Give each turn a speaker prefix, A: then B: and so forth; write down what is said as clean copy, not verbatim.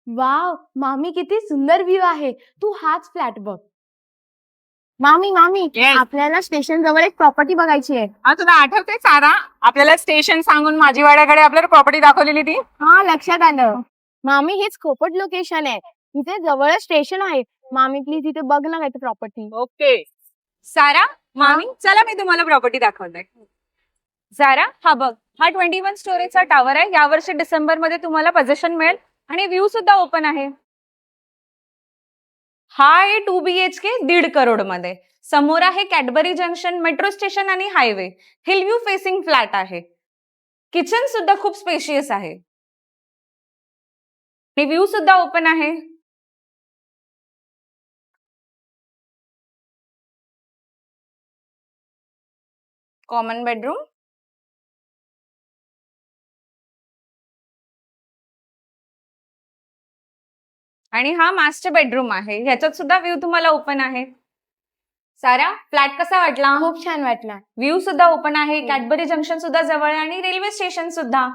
A: Wow, मामी किती सुंदर व्ह्यू आहे. तू हाच फ्लॅट बघ. मामी मामी
B: Yes.
A: आपल्याला स्टेशन जवळ एक प्रॉपर्टी बघायची आहे.
B: हा तुला आठवतंय सारा आपल्याला स्टेशन सांगून माझीवाड्याकडे आपल्याला प्रॉपर्टी दाखवलेली ती.
A: हा, लक्षात आलं. मामी हेच खोपट लोकेशन आहे. तिथे जवळच स्टेशन आहे. मामी प्लीज इथे बघ ना काहीतरी प्रॉपर्टी.
B: ओके सारा मामी चला मी तुम्हाला प्रॉपर्टी दाखवते. सारा हा बघ, हा 21 स्टोरेजचा टावर आहे. यावर्षी डिसेंबर मध्ये तुम्हाला पोझिशन मिळेल आणि व्ह्यू सुद्धा ओपन आहे. हा आहे 2 BHK 1.5 करोड मध्ये. समोर आहे कॅडबरी जंक्शन, मेट्रो स्टेशन आणि highway. Hill view facing flat आहे. किचन सुद्धा खूप स्पेशियस आहे आणि व्ह्यू सुद्धा ओपन आहे. कॉमन बेडरूम आणि हा मास्टर बेडरूम आहे. ह्याच्यात सुद्धा व्ह्यू तुम्हाला ओपन आहे. सारा फ्लॅट कसा वाटला?
A: खूप छान वाटला.
B: व्ह्यू सुद्धा ओपन आहे. कॅडबरी जंक्शन सुद्धा जवळ आहे आणि रेल्वे स्टेशन सुद्धा.